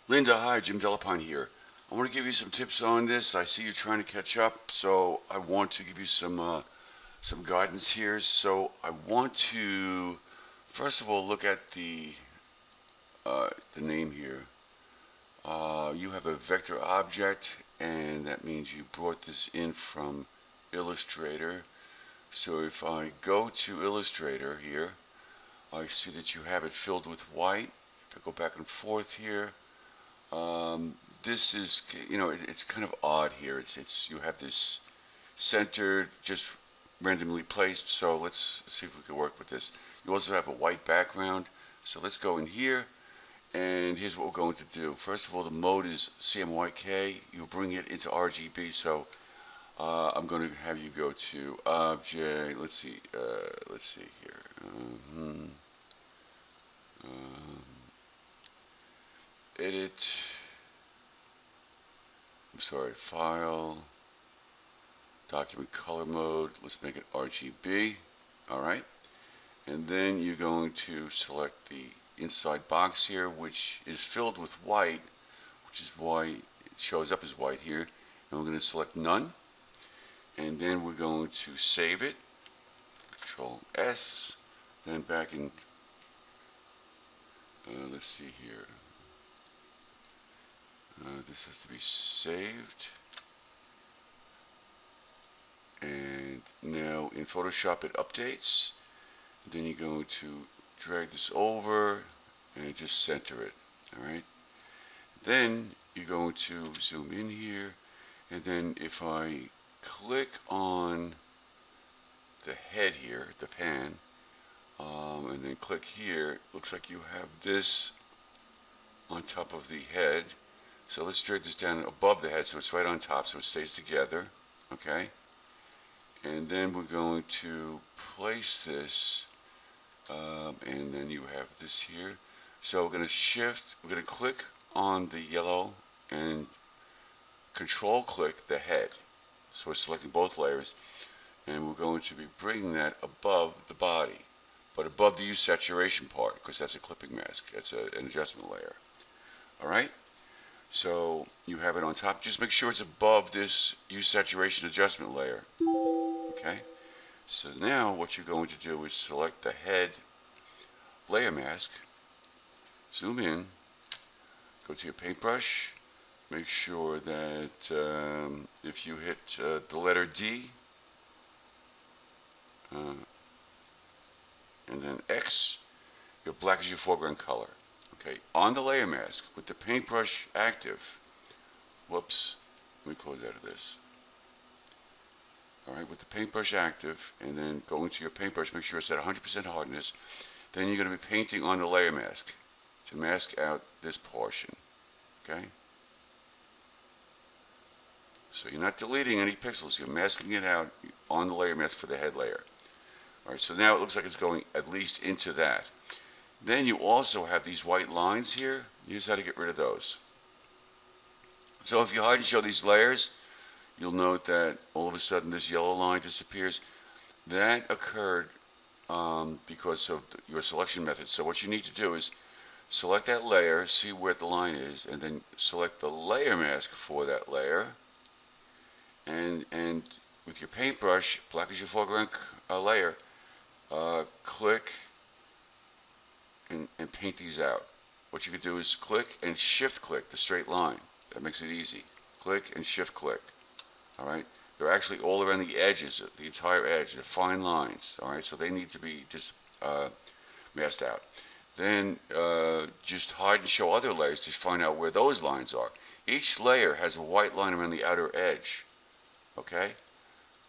Linda, hi, Jim Delapine here. I want to give you some tips on this. I see you're trying to catch up, so I want to give you some guidance here. So I want to first of all look at the name here. You have a vector object, and that means you brought this in from Illustrator. So if I go to Illustrator here, I see that you have it filled with white. If I go back and forth here, Um, this is, it's kind of odd here. It's you have this centered, just randomly placed. So let's see if we can work with this. You also have a white background. So let's go in here, and here's what we're going to do. First of all, the mode is CMYK. You bring it into RGB. So I'm going to have you go to object. Let's see here. Um, edit. I'm sorry, file. Document color mode, let's make it RGB. All right, and then you're going to select the inside box here, which is filled with white, which is why it shows up as white here. And we're going to select none, and then we're going to save it. Control S, then back in. Let's see here. This has to be saved, and now in Photoshop it updates. Then you're going to drag this over and just center it. All right. Then you're going to zoom in here, and then if I click on the head here, the pan, and then click here, looks like you have this on top of the head. So let's drag this down above the head so it's right on top so it stays together. Okay. And then we're going to place this, and then you have this here. So we're going to we're going to click on the yellow and control click the head. So we're selecting both layers, and we're going to be bringing that above the body, but above the use saturation part, because that's a clipping mask. That's an adjustment layer. All right. So you have it on top. Just make sure it's above this use saturation adjustment layer. Okay. So now what you're going to do is select the head layer mask, zoom in, go to your paintbrush, make sure that if you hit the letter D uh, and then X, your black is your foreground color. Okay, on the layer mask with the paintbrush active, whoops, let me close out of this. All right, with the paintbrush active, and then go into your paintbrush, make sure it's at 100% hardness. Then you're going to be painting on the layer mask to mask out this portion. Okay, so you're not deleting any pixels, you're masking it out on the layer mask for the head layer. All right, so now it looks like it's going at least into that. Then you also have these white lines here. Here's how to get rid of those. So if you hide and show these layers, you'll note that all of a sudden this yellow line disappears. That occurred because of your selection method. So what you need to do is select that layer, see where the line is, and then select the layer mask for that layer. And with your paintbrush, black as your foreground layer, click and paint these out. What you could do is click and shift click the straight line. That makes it easy. Click and shift click. All right. They're actually all around the edges, the entire edge. They're fine lines. All right. So they need to be just masked out. Then just hide and show other layers to find out where those lines are. Each layer has a white line around the outer edge. Okay.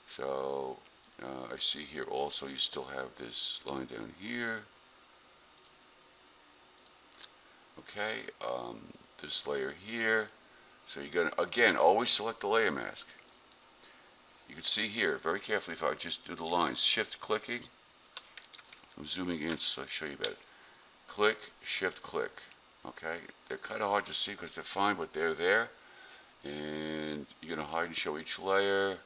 So I see here also you still have this line down here. Okay, this layer here. So you're going to, again, always select the layer mask. You can see here, very carefully, if I just do the lines, shift clicking. I'm zooming in so I show you better. Click, shift click. Okay, they're kind of hard to see because they're fine, but they're there. And you're going to hide and show each layer.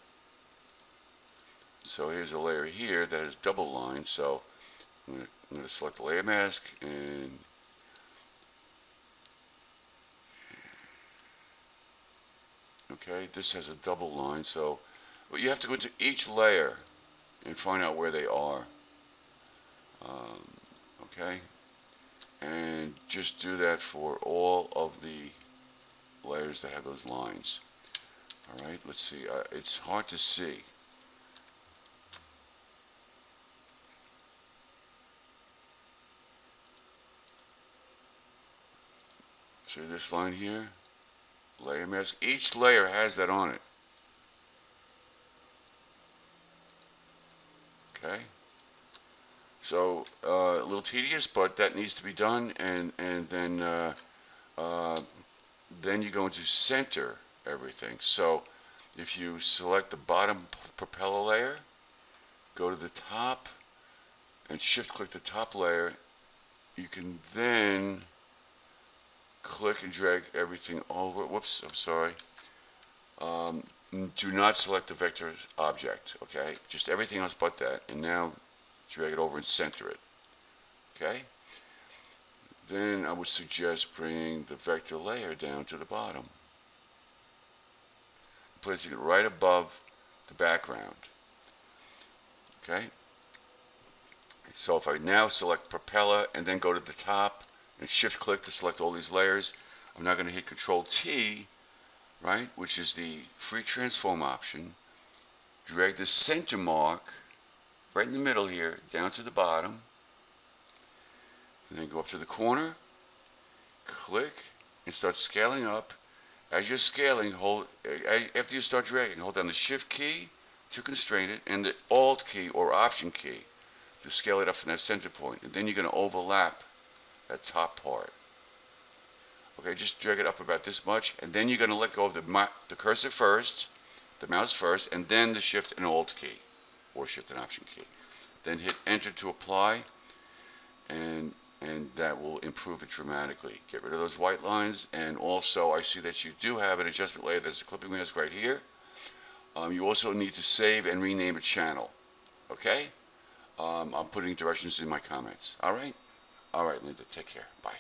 So here's a layer here that is double lines. So I'm going to select the layer mask and Okay, this has a double line, so but you have to go into each layer and find out where they are. Um, okay, and just do that for all of the layers that have those lines. All right, let's see. It's hard to see. See this line here? Layer mask. Each layer has that on it. Okay. So a little tedious, but that needs to be done, and then you go into center everything. So if you select the bottom propeller layer, go to the top, and shift click the top layer, you can then click and drag everything over. Whoops, I'm sorry. Um, do not select the vector object, okay? Just everything else but that, and now drag it over and center it, okay? Then I would suggest bringing the vector layer down to the bottom, placing it right above the background, okay? So if I now select propeller and then go to the top and shift click to select all these layers, I'm now going to hit Control T, right, which is the free transform option, drag the center mark right in the middle here down to the bottom, and then go up to the corner, click, and start scaling up. As you're scaling, after you start dragging, hold down the Shift key to constrain it and the Alt key or Option key to scale it up from that center point. And then you're going to overlap that top part. Okay, just drag it up about this much, and then you're going to let go of the cursor first, the mouse first, and then the Shift and Alt key, or Shift and Option key. Then hit Enter to apply, and that will improve it dramatically. Get rid of those white lines, and also I see that you do have an adjustment layer. There's a clipping mask right here. You also need to save and rename a channel. Okay? I'm putting directions in my comments. All right? All right, Linda. Take care. Bye.